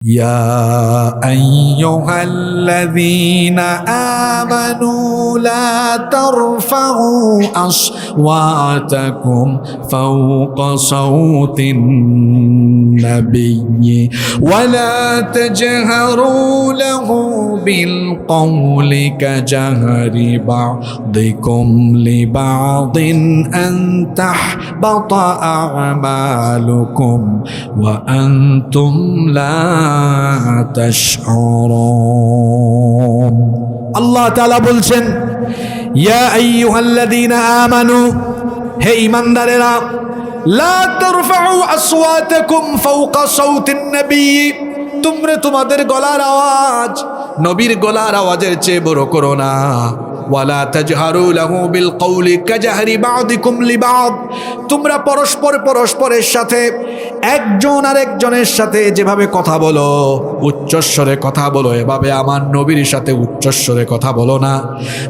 يا أيها الذين آمنوا لا ترفعوا أصواتكم فوق صوت النبي ولا تجهروا له بالقول كجهر بعضكم لبعض أن تحبط أعمالكم وأنتم لا تشعرون আল্লাহ তাআলা বলছেন ইয়া আইয়ুহাল্লাযীনা আমানু হে ঈমানদারেরা লা তারফাউ আসওয়াতাকুম ফাওকা সাউতিন নবী তোমরা তোমাদের গলার আওয়াজ নবীর গলার আওয়াজের চেয়ে বড় করো না ওয়ালা তাজহারু লাহু বিল কওলি কাজহারি বা'দিকুম লিবা'দ তোমরা পরস্পরের সাথে একজন আরেকজনের সাথে যেভাবে কথা বলো উচ্চস্বরে কথা বলো এভাবে আমার নবীর সাথে উচ্চস্বরে কথা বলো না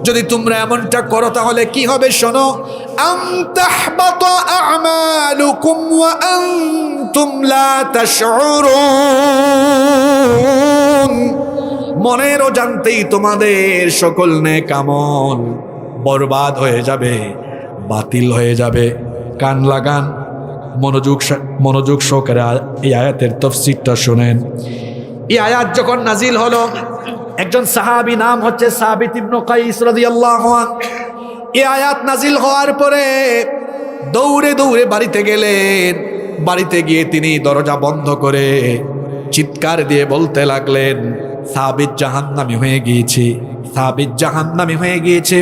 যদি তোমরা এমনটা করো তাহলে কি হবে শোনো আম তাহবাতা আ'মালুকুম ওয়া আনতুম লা তাশউরুন মনের অজান্তেই তোমাদের সকল নেক আমল বরবাদ হয়ে যাবে বাতিল হয়ে যাবে কান লাগান মনোযোগ সহকারে এই আয়াতের তাফসীরটা শুনেন এই আয়াত যখন নাজিল হলো একজন সাহাবী নাম হচ্ছে সাবিত ইবনে কাইস রাদিয়াল্লাহু আনহু এই আয়াত নাজিল হওয়ার পরে দৌড়ে দৌড়ে বাড়িতে গেলেন বাড়িতে গিয়ে তিনি দরজা বন্ধ করে চিৎকার দিয়ে বলতে লাগলেন সাবিত জাহান্নামী হয়ে গিয়েছে সাবিত জাহান্নামী হয়ে গিয়েছে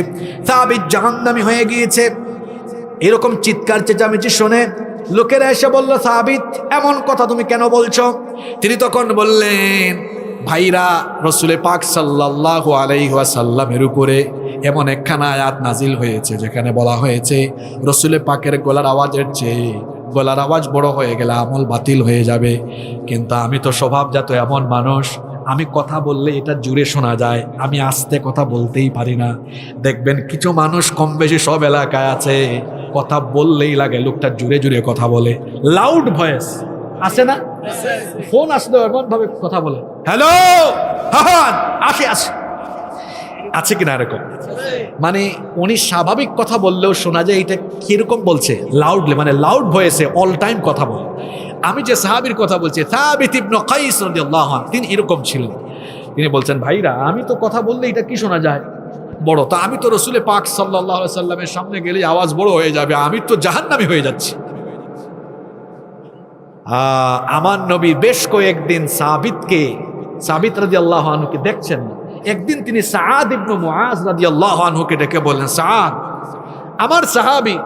সাবিত জাহান্নামী হয়ে গিয়েছে এরকম চিৎকার চেঁচামেচি শুনে লোকেরা এসে বলল সাবিত এমন কথা তুমি কেন বলছো তিনি তখন বললেন ভাইরা রাসূল পাক সাল্লাল্লাহু আলাইহি ওয়াসাল্লামের উপরে এমন একখানা আয়াত নাজিল হয়েছে যেখানে বলা হয়েছে রাসূল পাকের গলার আওয়াজের চেয়ে গলার আওয়াজ বড় হয়ে গেলে আমল বাতিল হয়ে যাবে কিন্তু আমি তো স্বভাবজাত এমন মানুষ আমি কথা বললে এটা জুড়ে শোনা যায় আমি আস্তে কথা বলতেই পারি না দেখবেন কিছু মানুষ কম বেশি সব এলাকায় আছে কথা বললেই লাগে লোকটা জুড়ে জুড়ে কথা বলে লাউড ভয়েস আছে না ফোন আসলে এমন ভাবে কথা বলে হ্যালো হাহান আসে আসে আছে কিনা এরকম মানে উনি স্বাভাবিক কথা বললেও শোনা যায় এটা কিরকম বলছে লাউডলি মানে লাউড ভয়েসে অল টাইম কথা বলে আমি যে সাহাবীর কথা বলছি সাবিত ইবনে কাইস রাদিয়াল্লাহু আনহু তিনি এরকম ছিলেন তিনি বলছেন ভাইরা আমি তো কথা বললে এটা কি শোনা যায় বড় তো আমি তো রাসূল পাক সাল্লাল্লাহু আলাইহি সাল্লামের সামনে গেলে আওয়াজ বড় হয়ে যাবে আমি তো জাহান্নামী হয়ে যাচ্ছি আমার নবী বেশ কয়েকদিন সাবিত রাদিয়াল্লাহু আনহুকে দেখছেন একদিন তিনি সাআদ ইবনে মুআজ রাদিয়াল্লাহু আনহুকে ডেকে বললেন সাআদ আমার সাহাবী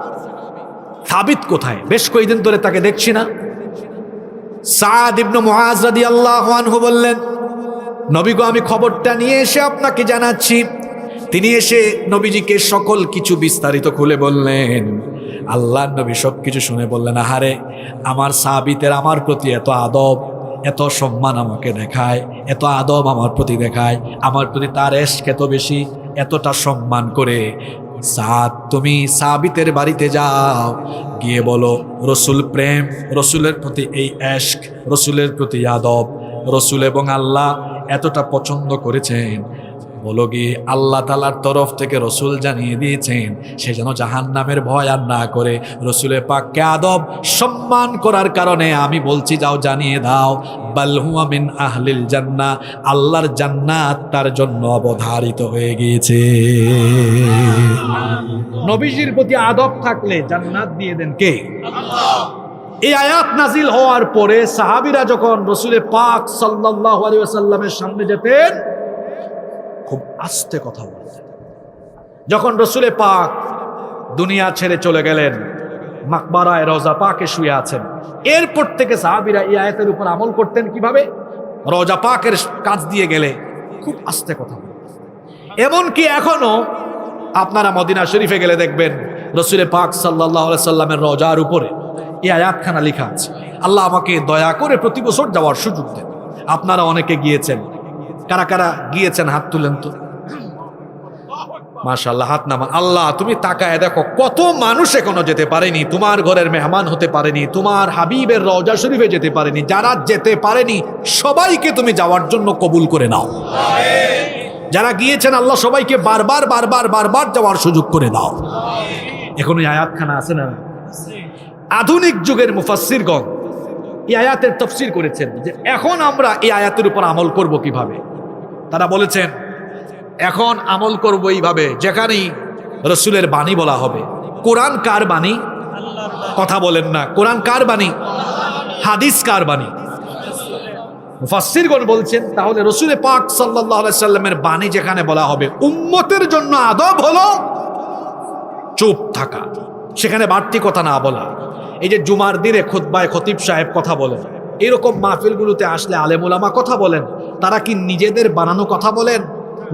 সাবিত কোথায় বেশ কয়েকদিন ধরে তাকে দেখছি না সাআদ ইবনে মুআজ রাদিয়াল্লাহু আনহু বললেন নবী গো আমি খবরটা নিয়ে এসে আপনাকে জানাচ্ছি তিনি এসে নবীজিকে সকল কিছু বিস্তারিত খুলে বললেন আল্লাহর নবী সবকিছু শুনে বললেন আহারে আমার সাবিতের আমার প্রতি এত আদব এত সম্মান আমাকে দেখায় এত আদব আমার প্রতি দেখায় আমার প্রতি তার ইশক এত বেশি এতটা সম্মান করে সাদ তুমি সাবিতের বাড়িতে যাও গিয়ে বলো রসুল প্রেম রসুলের প্রতি এই ইশক রসুলের প্রতি আদব রসুল এবং আল্লাহ এতটা পছন্দ করেছেন বলো গিয়ে আল্লাহ তাআলার তরফ থেকে রসুল জানিয়ে দিয়েছেন সে যেন জাহান্নামের ভয় আর না করে রসুলের পাককে আদব সম্মান করার কারণে আমি বলছি যাও জানিয়ে দাও বাল হুয়া মিন আহলিল জান্নাহ আল্লাহর জান্নাত তার জন্য অবধারিত হয়ে গিয়েছে নবীজির প্রতি আদব থাকলে জান্নাত দিয়ে দেন কে আল্লাহ এই আয়াত নাজিল হওয়ার পরে সাহাবীরা যখন রসুল পাক সাল্লাল্লাহু আলাইহি ওয়াসাল্লামের সামনে যেতেন খুব আস্তে কথা বলতেন যখন রসুল পাক দুনিয়া ছেড়ে চলে গেলেন মাকবারায় রওজা পাকে শুয়ে আছেন এরপর থেকে সাহাবীরা এই আয়াতের উপর আমল করতেন কিভাবে রওজা পাকের কাছ দিয়ে গেলে খুব আস্তে কথা বলতেন এমনকি এখনো আপনারা মদিনা শরীফে গেলে দেখবেন রসুল পাক সাল্লাল্লাহু আলাইহি সাল্লামের রওজার উপরে এই আয়াতখানা লেখা আছে আল্লাহ আমাকে দয়া করে প্রতি বছর যাওয়ার সুযোগ দেন আপনারা অনেকে গিয়েছেন কারা কারা গিয়েছেন হাত তুলেন তো মাশাআল্লাহ, হাত নামান। আল্লাহ তুমি তাকায় দেখো কত মানুষ এখনো যেতে পারেনি, তোমার ঘরের মেহমান হতে পারেনি, তোমার হাবিবের রওজা শরীফে যেতে পারেনি। যারা যেতে পারেনি সবাইকে তুমি যাওয়ার জন্য কবুল করে নাও। যারা গিয়েছেন আল্লাহ সবাইকে বারবার বারবার বারবার যাওয়ার সুযোগ করে দাও। এখন এই আয়াতখানা আছে না, আধুনিক যুগের মুফাসসিরগণ এই আয়াতের তাফসীর করেছেন যে এখন আমরা এই আয়াতের উপর আমল করব কিভাবে। তারা বলেছেন এখন আমল করব এইভাবে, যেখানেই রসুলের বাণী বলা হবে। কোরআন কার বাণী? কথা বলেন না, কোরআন কার বাণী? হাদিস কার বাণী? মুফাসসিরগণ বলছেন তাহলে রসুল পাক সাল্লাল্লাহু আলাইহি সাল্লামের বাণী যেখানে বলা হবে, উম্মতের জন্য আদব হলো চুপ থাকা, সেখানে বাড়তি কথা না বলা। এই যে জুমার দিনে খুতবায় খতিব সাহেব কথা বলেন, এরকম মাহফিলগুলোতে আসলে আলেম উলামা কথা বলেন, তারা কি নিজেদের বানানো কথা বলেন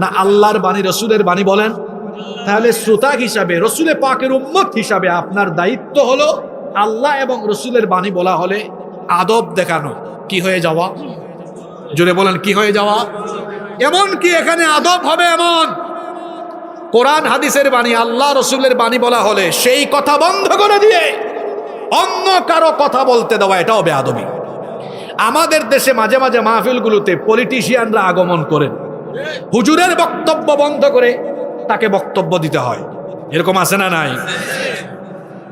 না আল্লাহর বাণী রসুলের বাণী বলেন? তাহলে শ্রোতা হিসাবে, রসুলের পাকের উম্মত হিসাবে আপনার দায়িত্ব হলো আল্লাহ এবং রসুলের বাণী বলা হলে আদব দেখানো। কি হয়ে যাওয়া? জোরে বলেন, কি হয়ে যাওয়া? এমন কি এখানে আদব হবে এমন কোরআন হাদিসের বাণী আল্লাহ রসুলের বাণী বলা হলে সেই কথা বন্ধ করে দিয়ে অন্য কারো কথা বলতে দেওয়া, এটাও বেয়াদবি। আমাদের দেশে মাঝে মাঝে মাহফিলগুলোতে পলিটিশিয়ানরা আগমন করেন, হুজুরের বক্তব্য বন্ধ করে তাকে বক্তব্য দিতে হয়। এরকম আছে না নাই?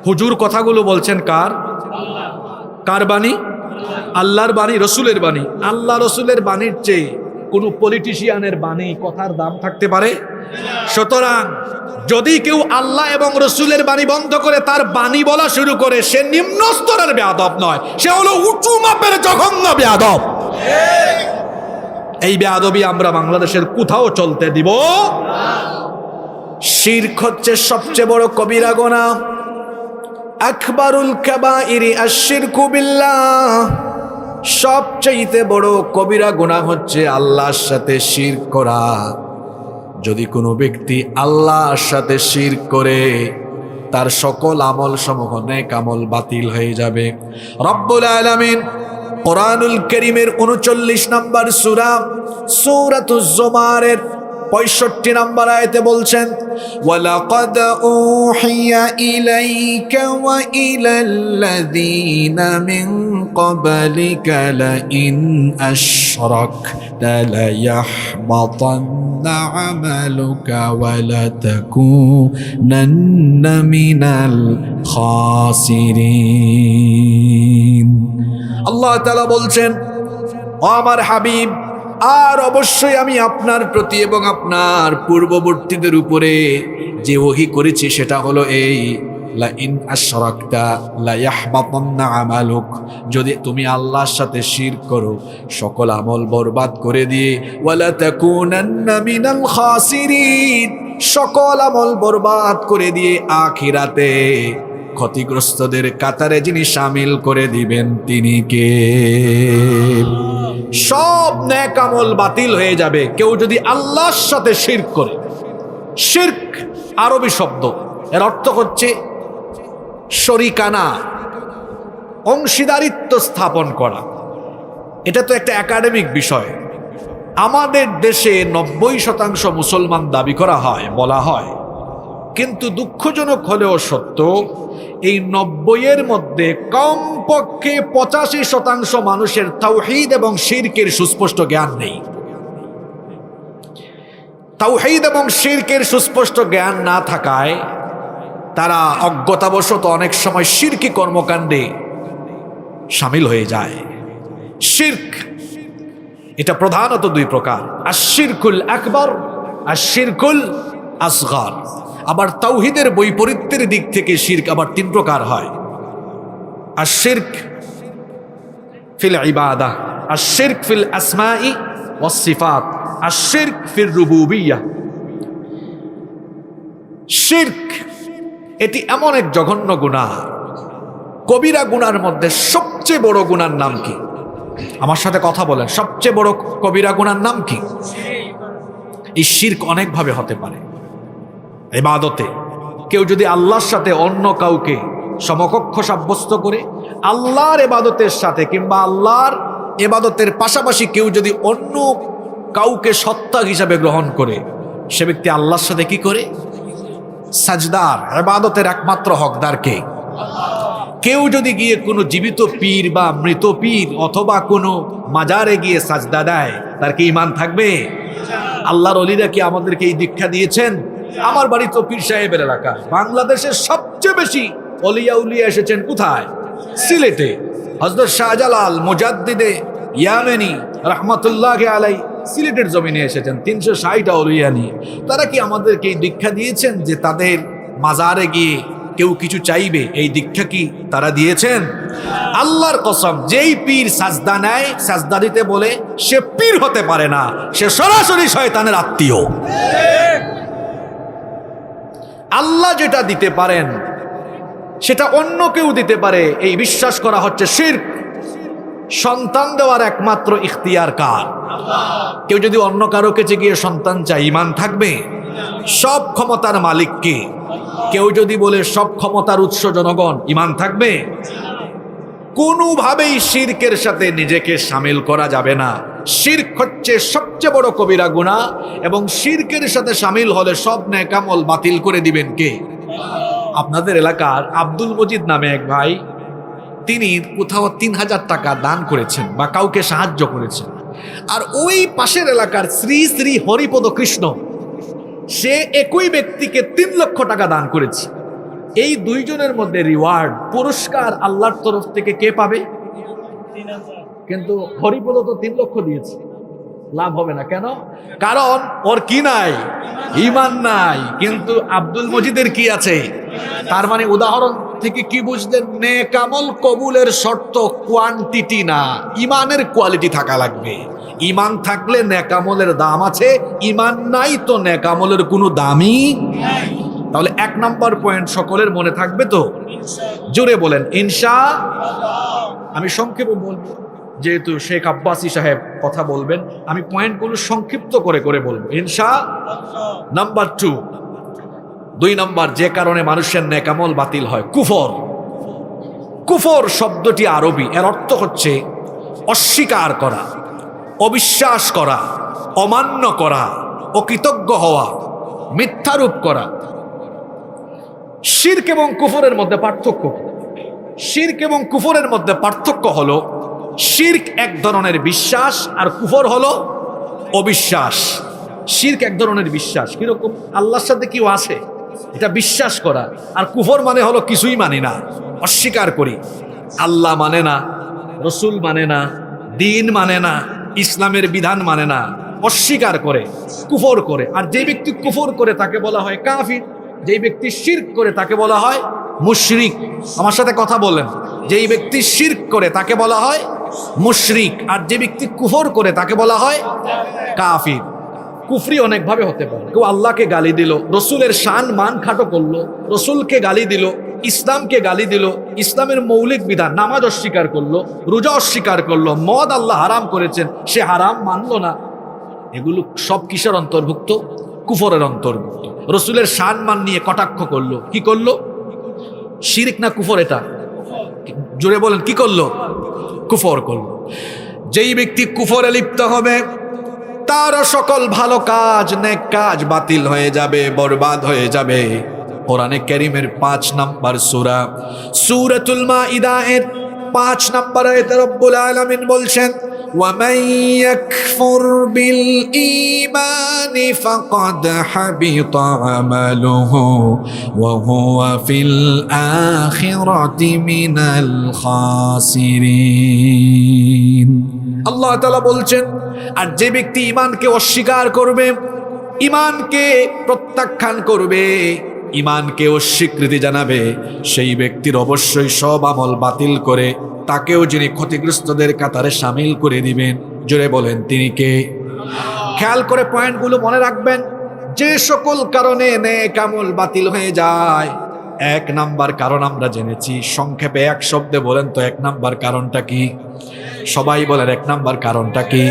হুজুর কথাগুলো বলছেন কার? কার বাণী? আল্লাহর বাণী, রসুলের বাণী। আল্লাহ রসুলের বাণীর চেয়ে কোনো পলিটিশিয়ানের বাণী কথার দাম থাকতে পারে? সুতরাং যদি কেউ আল্লাহ এবং রসুলের বাণী বন্ধ করে তার বাণী বলা শুরু করে, সে নিম্ন স্তরের বেয়াদব নয়, সে হলো উঁচু মাপের জঘন্য বেয়াদব। এই বেয়াদবি আমরা বাংলাদেশের কোথাও চলতে দিব? শিরক হচ্ছে সবচেয়ে বড় কবিরা গুনাহ। আকবারুল কাবাইরি আশ-শিরকু বিল্লাহ। সবচেয়ে বড় কবিরা গুনাহ হচ্ছে আল্লাহর সাথে শিরক করা। যদি কোনো ব্যক্তি আল্লাহর সাথে শিরক করে, তার সকল আমল সমূহ নেক আমল বাতিল হয়ে যাবে। রব্বুল আলামিন কোরআনুল কারীমের 39 নম্বর সূরা সূরাতুজ জুমারের 65 নম্বর আয়াতে বলছেন, ওয়ালাকাদ উহিয়া ইলাইকা ওয়া ইলাল্লাযীনা মিন ক্বাবলিকা লাইন আশরাকতা লায়াহবাতান্না আমালুকা ওয়া লাতাকুনান্না মিনাল খাসিরিন। আল্লাহ তাআলা বলছেন, ও আমার হাবিব, আর অবশ্যই আমি আপনার প্রতি এবং আপনার পূর্ববর্তীদের উপরে যে ওহী করেছি সেটা হলো এই, লা ইন আশরাকতা লা ইয়াহবাতান্না আমালুক। যদি তুমি আল্লাহর সাথে শিরক করো, সকল আমল বরবাদ করে দিয়ে ওয়ালা তাকুনান্না মিনাল খাসিরিন, সকল আমল বরবাদ করে দিয়ে আখিরাতে ক্ষতিগ্রস্তদের কাতারে যিনি শামিল করে দিবেন তিনি কে? সব নেক আমল বাতিল হয়ে যাবে কেউ যদি আল্লাহর সাথে শিরক করে। শিরক আরবি শব্দ, এর অর্থ হচ্ছে শরিকানা, অংশীদারিত্ব স্থাপন করা। এটা তো একটা একাডেমিক বিষয়। আমাদের দেশে 90% মুসলমান দাবি করা হয়, বলা হয়, কিন্তু দুঃখজনক হলেও সত্য, এই 90-এর মধ্যে কমপক্ষে 85% মানুষের তাওহীদ এবং শিরকের সুস্পষ্ট জ্ঞান নেই। তাওহীদ এবং শিরকের সুস্পষ্ট জ্ঞান না থাকায় তারা অজ্ঞতাবশত অনেক সময় শিরকি কর্মকাণ্ডে শামিল হয়ে যায়। শিরক এটা প্রধানত দুই প্রকার, আশ-শিরকুল আকবার, আশ-শিরকুল আসগর। আবার তাওহীদের বৈপরীত্যের দিক থেকে শিরক আবার 3 প্রকার হয়। আশ-শিরক ফিল ইবাদাহ, আশ-শিরক ফিল আসমাই ওয়াস সিফাত, আশ-শিরক ফির রুবুবিয়্যাহ। শিরক এটি এমন এক জঘন্য গুনাহ। কবিরা গুনার মধ্যে সবচেয়ে বড় গুনার নাম কি? আমার সাথে কথা বলেন, সবচেয়ে বড় কবিরা গুনার নাম কি? এই শিরক অনেক ভাবে হতে পারে। ইবাদতে কেউ যদি আল্লাহর সাথে অন্য কাউকে সমকক্ষ সাব্যস্ত করে, আল্লাহর ইবাদতের সাথে কিংবা আল্লাহর ইবাদতের পাশাপাশি কেউ যদি অন্য কাউকে সত্তা হিসাবে গ্রহণ করে, সে ব্যক্তি আল্লাহর সাথে কি করে? সাজদার, ইবাদতের একমাত্র হকদার কে? কেউ যদি গিয়ে কোনো জীবিত পীর বা মৃত পীর অথবা কোনো মাজারে গিয়ে সাজদা দেয়, তার কি ঈমান থাকবে? আল্লাহর ওলিরা কি আমাদেরকে এই দীক্ষা দিয়েছেন? আমার বাড়ি তো পীর সাহেবের এলাকা। বাংলাদেশের সবচেয়ে বেশি অলিয়া উলিয়া এসেছেন কোথায়? সিলেটে। হযরত শাহজালাল মুজাদ্দিদে ইয়ামেনি রহমাতুল্লাহ আলাই সিলেটের জমিনে এসেছেন 360টা অলিয়া নিয়ে। তারা কি আমাদেরকে এই দীক্ষা দিয়েছেন যে তাদের মাজারে গিয়ে কেউ কিছু চাইবে? এই দীক্ষা কি তারা দিয়েছেন? আল্লাহর কসম, যেই পীর সাজদা নেয়, সাজদা দিতে বলে, সে পীর হতে পারে না, সে সরাসরি শয়তানের আত্মীয়। আল্লাহ যেটা দিতে পারেন সেটা অন্য কেউ দিতে পারে, এই বিশ্বাস করা হচ্ছে শিরক। সন্তান দেওয়ার একমাত্র ইখতিয়ার কার? কেউ যদি অন্য কারো কাছে গিয়ে সন্তান চায়, ঈমান থাকবে? সব ক্ষমতার মালিক কে? কেউ যদি বলে সব ক্ষমতার উৎস জনগণ, ঈমান থাকবে? কোনোভাবেই শিরকের সাথে নিজেকে শামিল করা যাবে না। শিরক হচ্ছে সবচেয়ে বড় কবিরা গুনাহ, এবং শিরকের সাথে শামিল হলে সব নেক আমল বাতিল করে দিবেন কে? আপনাদের এলাকার আব্দুল মজিদ নামে এক ভাই, তিনি কোথাও 3000 টাকা দান করেছেন বা কাউকে সাহায্য করেছেন। আর ওই পাশের এলাকার শ্রী শ্রী হরিপদ কৃষ্ণ, সে একই ব্যক্তিকে 3 লক্ষ টাকা দান করেছে। এই দুইজনের মধ্যে রিওয়ার্ড, পুরস্কার আল্লাহর তরফ থেকে কে পাবে? কিন্তু হরিপদ তো 3 লক্ষ দিয়েছে, লাভ হবে না। কেন? কারণ ওর কি নাই? ঈমান নাই। কিন্তু আব্দুল মজিদের কি আছে? তার মানে উদাহরণ থেকে কি বুঝলেন? নেক আমল কবুলের শর্ত কোয়ান্টিটি না, ঈমানের কোয়ালিটি থাকা লাগবে। ঈমান থাকলে নেক আমলের দাম আছে, ঈমান নাই তো নেক আমলের কোনো দামই নাই। তাহলে 1 নম্বর পয়েন্ট সকলের মনে থাকবে তো? জোরে বলেন ইনশাআল্লাহ। আমি সংক্ষেপে বলবো, যেহেতু শেখ আব্বাসী সাহেব কথা বলবেন, আমি পয়েন্টগুলো সংক্ষিপ্ত করে করে বলবো ইনশাআল্লাহ। নাম্বার 2 নম্বর যে কারণে মানুষের নেক আমল বাতিল হয়, কুফর। কুফর শব্দটি আরবি, এর অর্থ হচ্ছে অস্বীকার করা, অবিশ্বাস করা, অমান্য করা, অকৃতজ্ঞ হওয়া, মিথ্যারূপ করা। শিরক এবং কুফরের মধ্যে পার্থক্য। শিরক এবং কুফরের মধ্যে পার্থক্য হলো, শিরক এক ধরনের বিশ্বাস আর কুফর হলো অবিশ্বাস। শিরক এক ধরনের বিশ্বাস, কিরকম? আল্লাহর সাথে কেউ আছে, এটা বিশ্বাস করা। আর কুফর মানে হলো কিছুই মানি না, অস্বীকার করি। আল্লাহ মানে না, রসুল মানে না, দিন মানে না, ইসলামের বিধান মানে না, অস্বীকার করে, কুফর করে। আর যে ব্যক্তি কুফর করে তাকে বলা হয় কাফির, যেই ব্যক্তি শিরক করে তাকে বলা হয় মুশরিক। আমার সাথে কথা বলেন, যেই ব্যক্তি শিরক করে তাকে বলা হয় মুশরিক, আর যে ব্যক্তি কুফর করে তাকে বলা হয় কাফির। কুফরি অনেকভাবে হতে পারে। কেউ আল্লাহকে গালি দিল, রসুলের শান মান খাটো করলো, রসুলকে গালি দিল, ইসলামকে গালি দিল, ইসলামের মৌলিক বিধান, নামাজ অস্বীকার করলো, রোজা অস্বীকার করলো, মদ আল্লাহ হারাম করেছেন সে হারাম মানলো না। এগুলো সব কিসের অন্তর্ভুক্ত? কুফরের অন্তর্ভুক্ত। রসুলের শান মান নিয়ে কটাক্ষ করলো, কি করলো? শিরক না কুফর? এটা জোরে বলেন, কি করলো? কুফর করলো। যেই ব্যক্তি কুফরে লিপ্ত হবে, তার সকল ভালো কাজ, নেক কাজ বাতিল হয়ে যাবে, বরবাদ হয়ে যাবে। কোরআনে কারীমের 5 নম্বর সূরা সূরাতুল মাইদা এর 5 নম্বর আয়াতে রব্বুল আলামিন বলছেন, وَمَن يَكْفُرْ بِالْإِيمَانِ فَقَدْ حَبِطَ عَمَلُهُ وَهُوَ فِي الْآخِرَةِ مِنَ الْخَاسِرِينَ। আল্লাহ তাআলা বলছেন, আর যে ব্যক্তি ঈমানকে অস্বীকার করবে, ঈমানকে প্রত্যাখ্যান করবে, ঈমানকে অস্বীকৃতি জানাবে, সেই ব্যক্তির অবশ্যই সব আমল বাতিল করে তাকেও যিনি ক্ষতিগ্রস্তদের কাতারে শামিল করে দিবেন। জোরে বলেন তিনি কে? খেয়াল করে পয়েন্টগুলো মনে রাখবেন। যে সকল কারণে নেক আমল বাতিল হয়ে যায়, 1 নাম্বার কারণ আমরা জেনেছি। সংক্ষেপে 1 শব্দে বলেন তো 1 নাম্বার কারণটা কি? সবাই বলেন 1 নাম্বার কারণটা কি?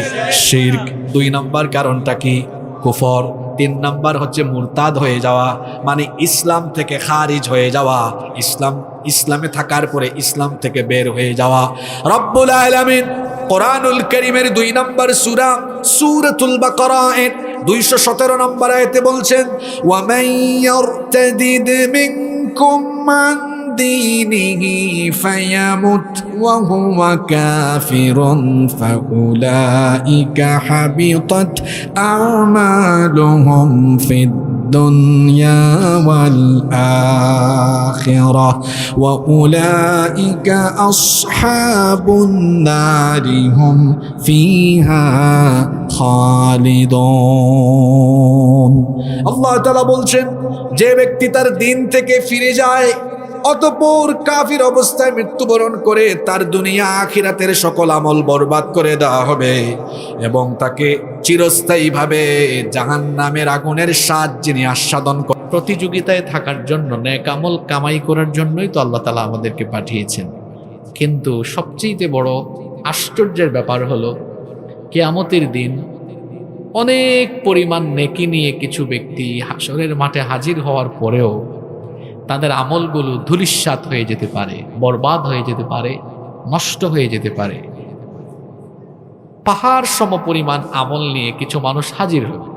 শিরক। 2 নাম্বার কারণটা কি? কুফর। 3 নাম্বার হচ্ছে মুরতাদ হয়ে যাওয়া, মানে ইসলাম থেকে খারিজ হয়ে যাওয়া, ইসলামে থাকার পরে ইসলাম থেকে বের হয়ে যাওয়া। রব্বুল আলামিন কোরআনুল কারীমের 2 নম্বর সূরা সূরাতুল বাকারা এর 217 নম্বর আয়াতে বলছেন, ওয়া মান ইয়ারতাদিদ মিনকুম মান দীনিহি ফায়ামুত ওয়া হুয়া কাফিরুন ফাউলাইকা হাবিতাত আমালুহুম ফিদ দুনিয়া ওয়াল আখিরাহ ওয়া উলাইকা আসহাবুন নারি হুম ফিহা খালিদুন। আল্লাহ তাআলা বলছেন, যে ব্যক্তি তার দিন থেকে ফিরে যায় অতঃপর কাফির অবস্থায় মৃত্যুবরণ করে, তার দুনিয়া আখিরাতের সকল আমল বরবাদ করে দেওয়া হবে এবং তাকে চিরস্থায়ীভাবে জাহান্নামের আগুনের স্বাদ যিনি আস্বাদন করেন। প্রতিযোগিতায় থাকার জন্য, নেক আমল কামাই করার জন্যই তো আল্লাহ তাআলা আমাদেরকে পাঠিয়েছেন। কিন্তু সবচেয়ে বড় আশ্চর্যের ব্যাপার হলো, কিয়ামতের দিন অনেক পরিমাণ নেকি নিয়ে কিছু ব্যক্তি হাশরের মাঠে হাজির হওয়ার পরেও তাদের আমলগুলো ধূলিসাৎ হয়ে যেতে পারে, বরবাদ হয়ে যেতে পারে, নষ্ট হয়ে যেতে পারে। পাহাড় সম পরিমাণ আমল নিয়ে কিছু মানুষ হাজির হবে,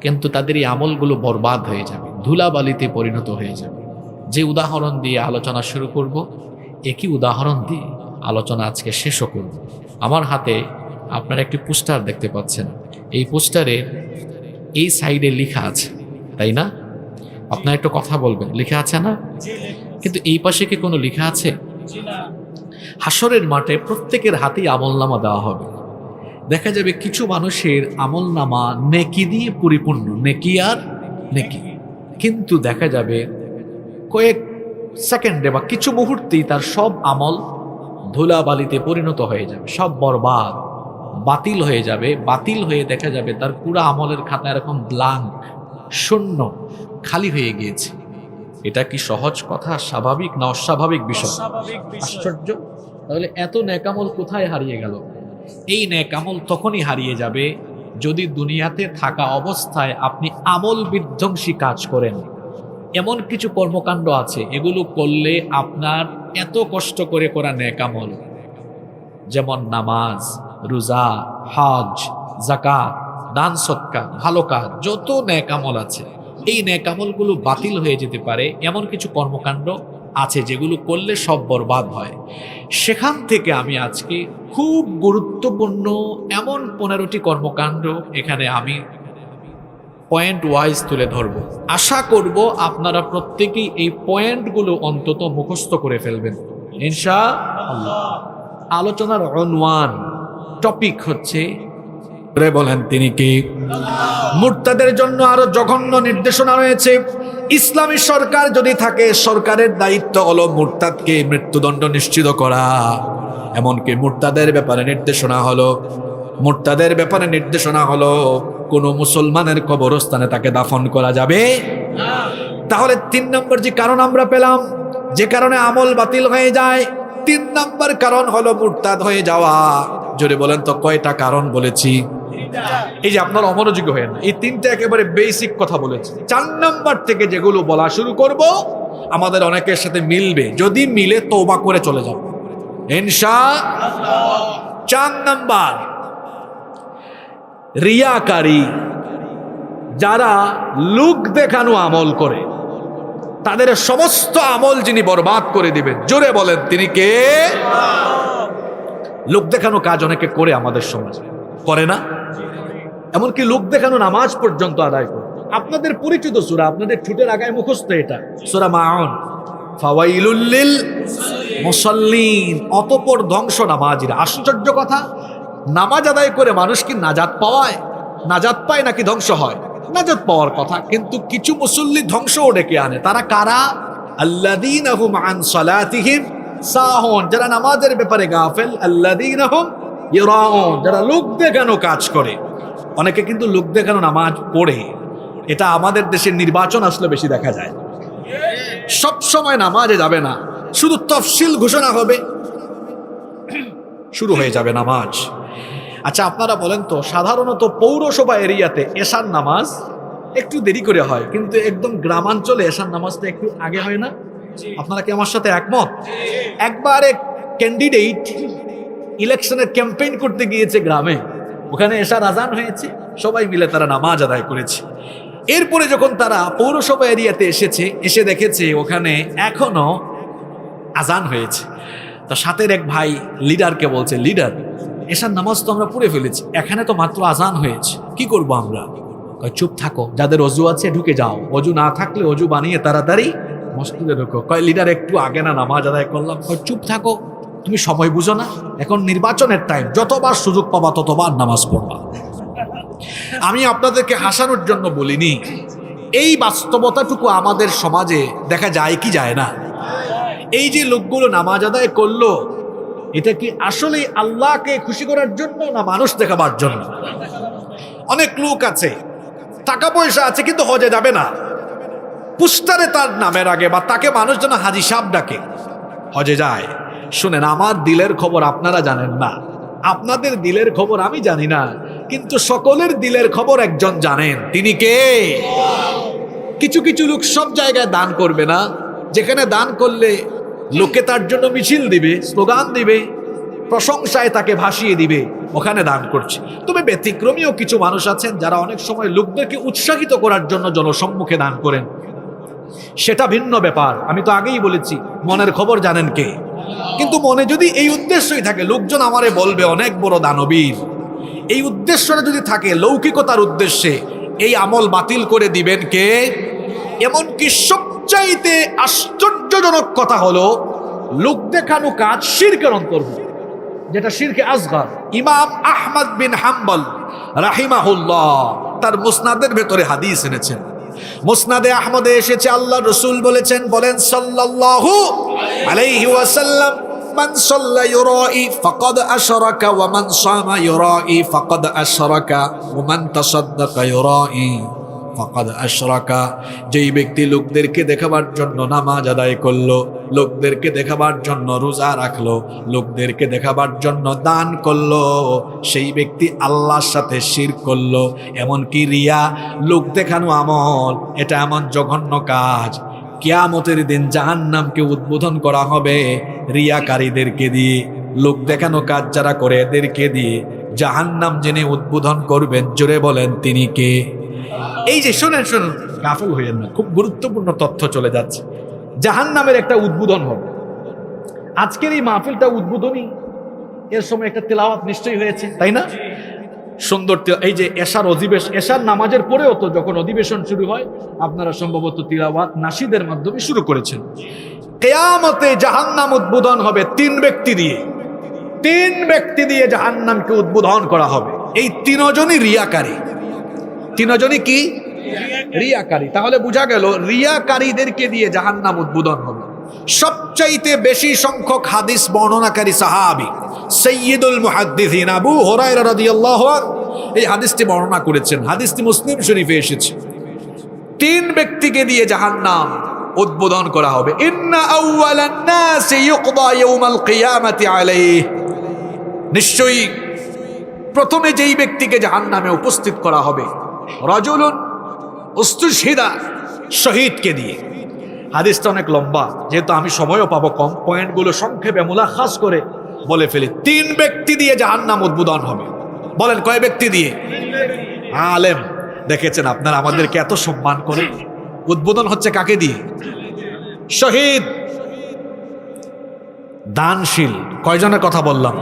কিন্তু তাদের এই আমলগুলো বরবাদ হয়ে যাবে, ধুলাবালিতে পরিণত হয়ে যাবে। যে উদাহরণ দিয়ে আলোচনা শুরু করব, একই উদাহরণ দিয়ে আলোচনা আজকে শেষও করব। আমার হাতে আপনারা একটি পোস্টার দেখতে পাচ্ছেন। এই পোস্টারে এই সাইডে লেখা আছে, তাই না? আপনার একটু কথা বলবেন, লেখা আছে না? কিন্তু এই পাশে কি কোনো লেখা আছে? হাশরের মাঠে প্রত্যেকের হাতেই আমলনামা দেওয়া হবে। দেখা যাবে কিছু মানুষের আমলনামা নেকি দিয়ে পরিপূর্ণ, নেকি আর নেকি, কিন্তু দেখা যাবে কয়েক সেকেন্ডে বা কিছু মুহূর্তেই তার সব আমল ধুলাবালিতে পরিণত হয়ে যাবে, সব বরবাদ, বাতিল হয়ে যাবে। বাতিল হয়ে দেখা যাবে তার পুরো আমলের খাতা এরকম ব্ল্যাঙ্ক, শূন্য, খালি হয়ে গিয়েছে। এটা কি সহজ কথা? স্বাভাবিক না অস্বাভাবিক বিষয়? আশ্চর্য। তাহলে এত নেকামল কোথায় হারিয়ে গেল? এই নেকামল তখনই হারিয়ে যাবে যদি দুনিয়াতে থাকা অবস্থায় আপনি আমল বিধ্বংসী কাজ করেন। এমন কিছু কর্মকাণ্ড আছে, এগুলো করলে আপনার এত কষ্ট করে করা নেকামল, যেমন নামাজ, রোজা, হজ, যাকাত, দান সদকা, ভালো কাজ, যত নেকামল আছে, এই নেকামলগুলো বাতিল হয়ে যেতে পারে। এমন কিছু কর্মকাণ্ড আছে যেগুলো করলে সব বরবাদ হয়। সেখান থেকে আমি আজকে খুব গুরুত্বপূর্ণ এমন 15টি কর্মকাণ্ড এখানে আমি পয়েন্ট ওয়াইজ তুলে ধরব। আশা করব আপনারা প্রত্যেকেই এই পয়েন্টগুলো অন্তত মুখস্থ করে ফেলবেন ইনশাআল্লাহ। আলোচনার অনওয়ান টপিক হচ্ছে, বলেন তিনি কি? মুরতাদের জন্য আরো জঘন্য নির্দেশনা রয়েছে। ইসলামী সরকার যদি থাকে, সরকারের দায়িত্ব হলো মুরতাদকে মৃত্যুদণ্ড নিশ্চিত করা। এমনকি মুরতাদের ব্যাপারে নির্দেশনা হলো কোনো মুসলমানের কবরস্থানে তাকে দাফন করা যাবে না। তাহলে 3 নম্বর যে কারণ আমরা পেলাম, যে কারণে আমল বাতিল হয়ে যায়, 3 নম্বর কারণ হলো মুরতাদ হয়ে যাওয়া। জোরে বলেন তো কয়টা কারণ বলেছি? এই যে আপনারা অমনোযোগী হয়ে না, এই 3টা একেবারে বেসিক কথা বলেছি। 4 নম্বর থেকে যেগুলো বলা শুরু করব আমাদের অনেকের সাথে মিলবে, যদি মিলে তওবা করে চলে যাব ইনশাআল্লাহ। 4 নম্বর, রিয়াকারী, যারা লোক দেখানো আমল করে, তাদের সমস্ত আমল যিনি বরবাদ করে দিবেন। জোরে বলেন তিনি কে? লোক দেখানো কাজ অনেকে করে, আমাদের সমাজে করে না? এমনকি লোক দেখানো নামাজ পর্যন্ত আদায় করে। আপনাদের পরিচিত সূরা, আপনাদের ঠোঁটের আগায় মুখস্থ এটা, সূরা মাউন, ফাওয়াইলুল লিল মুসাল্লিন, অতঃপর ধ্বংস নামাজিরা। আশ্চর্য কথা, নামাজ আদায় করে মানুষ কি নাজাত পায় নাকি ধ্বংস হয়? নাজাত পাওয়ার কথা, কিন্তু কিছু মুসল্লি ধ্বংসও ডেকে আনে। তারা কারা? আল্লাযীনা হুম আন সালাতিহিম সাহুন, যারা নামাজের ব্যাপারে গাফেল। আল্লাযীনা হুম ইরাউন, যারা লোক দেখানো কাজ করে। অনেকে কিন্তু লোক দেখানো নামাজ পড়ে, এটা আমাদের দেশের নির্বাচন আসলে বেশি দেখা যায়। সব সময় নামাজে যাবে না, শুধু তফসিল ঘোষণা হবে, শুরু হয়ে যাবে নামাজ। আচ্ছা আপনারা বলেন তো, সাধারণত পৌরসভা এরিয়াতে এশার নামাজ একটু দেরি করে হয়, কিন্তু একদম গ্রামাঞ্চলে এশার নামাজটা একটু আগে হয় না? আপনারা কি আমার সাথে একমত? একবার এক ক্যান্ডিডেট ইলেকশনের ক্যাম্পেইন করতে গিয়েছে গ্রামে, ওখানে এশার আজান হয়েছে, সবাই মিলে তারা নামাজ আদায় করেছে। এরপরে যখন তারা পৌরসভা এরিয়াতে এসেছে, এসে দেখেছে ওখানে এখনো আজান হয়েছে। তা সাথের এক ভাই লিডারকে বলছে, লিডার, এশার নামাজ তো আমরা পড়ে ফেলেছি, এখানে তো মাত্র আজান হয়েছে, কি করব আমরা? কয় চুপ থাকো, যাদের অজু আছে ঢুকে যাও, অজু না থাকলে অজু বানিয়ে তাড়াতাড়ি মসজিদে ঢুকো। কয় লিডার একটু আগে না নামাজ আদায় করলাম। কয় চুপ থাকো, তুমি সময় বুঝো না, এখন নির্বাচনের টাইম, যতবার সুযোগ পাবা ততবার নামাজ পড়বা। আমি আপনাদেরকে হাসানোর জন্য বলিনি, এই বাস্তবতাটুকু আমাদের সমাজে দেখা যায় কি যায় না? এই যে লোকগুলো নামাজ আদায় করলো, এটা কি আসলে আল্লাহকে খুশি করার জন্য না মানুষ দেখাবার জন্য? অনেক লোক আছে, টাকা পয়সা আছে, কিন্তু হজে যাবে না, পুস্টারে তার নামের আগে বা তাকে মানুষ যেন হাজি সাহেব ডাকে, হজে যায়। শুনেন, আমার দিলের খবর আপনারা জানেন না, আপনাদের দিলের খবর আমি জানি না, কিন্তু সকলের দিলের খবর একজন জানেন, তিনি কে? কিছু কিছু লোক সব জায়গায় দান করবে না, যেখানে দান করলে লোকে তার জন্য মিছিল দিবে, স্লোগান দিবে, প্রশংসায় তাকে ভাসিয়ে দিবে, ওখানে দান করছে। তবে ব্যতিক্রমীও কিছু মানুষ আছেন যারা অনেক সময় লোকদেরকে উৎসাহিত করার জন্য জনসম্মুখে দান করেন, সেটা ভিন্ন ব্যাপার। আমি তো আগেই বলেছি, মনের খবর জানেন কে? কিন্তু মনে যদি এই উদ্দেশ্যই থাকে লোকজন আমারে বলবে অনেক বড় দানবীর, এই উদ্দেশ্যটা যদি থাকে লৌকিকতার উদ্দেশ্যে, এই আমল বাতিল করে দিবেন কে? এমনকি সবচাইতে আশ্চর্যজনক কথা হলো, লোক দেখানো কাজ শিরকের অন্তর্ভুক্ত, যেটা শিরকে আসগর। ইমাম আহমদ বিন হাম্বল রাহিমাহুল্লাহ তার মুসনাদের ভেতরে হাদিস এনেছেন। মুসনাদে আহমদে এসেছে, আল্লাহ রসুল বলেছেন, বলেন সাল্লাল্লাহু আলাইহি ওয়াসাল্লাম, মান সাল্লা ইউরাই ফাকাদ আশরাকা ওয়া মান সামা ইউরাই ফাকাদ আশরাকা ওয়া মান তাসাদদাকা ইউরাই ফাকাদ আশরাকা। যেই ব্যক্তি লোকদেরকে দেখাবার জন্য নামাজ আদায় করলো, লোকদেরকে দেখাবার জন্য রোজা রাখলো, লোকদেরকে দেখাবার জন্য দান করলো, সেই ব্যক্তি আল্লাহর সাথে শিরক করলো। এমনকি রিয়া, লোক দেখানো আমল, এটা এমন জঘন্য কাজ, কিয়ামতের দিন জাহান্নামকে উদ্বোধন করা হবে রিয়াকারীদেরকে দিয়ে। লোক দেখানো কাজ যারা করে এদেরকে দিয়ে জাহান্নাম যিনি উদ্বোধন করবেন, জোরে বলেন তিনি কে? এই যে শুনেন, গাফেল হইয়েন না, খুব গুরুত্বপূর্ণ তথ্য চলে যাচ্ছে। জাহান্নামের একটা উদ্বোধন হবে। আজকের এই মাহফিলটা উদ্বোধনী, এর সময় একটা তেলাওয়াত নিশ্চয়ই হয়েছে, তাই না? সুন্দর। এই যে এশার অধিবেশন, এশার নামাজের পরেও তো যখন অধিবেশন শুরু হয়, আপনারা সম্ভবত তিলাওয়াত নাশিদের মাধ্যমে শুরু করেছেন। কিয়ামতে জাহান্নাম উদ্বোধন হবে তিন ব্যক্তি দিয়ে, তিন ব্যক্তি দিয়ে জাহান্নামকে উদ্বোধন করা হবে। এই তিনজনই রিয়াকারী। তিনজনই কি? রিয়াকারী। তাহলে বোঝা গেল রিয়াকারীদেরকে দিয়ে জাহান্নাম উদ্বোধন হবে। সবচাইতে বেশি সংখ্যক হাদিস বর্ণনাকারী সাহাবী সাইয়্যিদুল মুহাদ্দিসিন আবু হুরায়রা রাদিয়াল্লাহু আনহু এই হাদিসটি বর্ণনা করেছেন। হাদিসটি মুসলিম শরীফে এসেছে। তিন ব্যক্তিকে দিয়ে জাহান্নাম উদ্বোধন করা হবে। ইন্না আউওয়ালান নাসি ইউকদা ইয়াউমাল কিয়ামাতি আলাইহি, নিশ্চয়ই প্রথমে যেই ব্যক্তিকে জাহান্নামে উপস্থিত করা হবে, রাজুলুন উস্তুশহিদা, শহীদকে দিয়ে। হাদিসটা অনেক লম্বা, যেহেতু আমি সময়ও পাবো কম, পয়েন্টগুলো সংক্ষেপে মুলাখাস করে বলে ফেলি। তিন ব্যক্তি দিয়ে জাহান্নাম উদ্বোধন হবে। বলেন কয় ব্যক্তি দিয়ে? আলেম। দেখেছেন আপনারা আমাদেরকে এত সম্মান করে, উদ্বোধন হচ্ছে কাকে দিয়ে? শহীদ, দানশীল। কয়জনের কথা বললাম?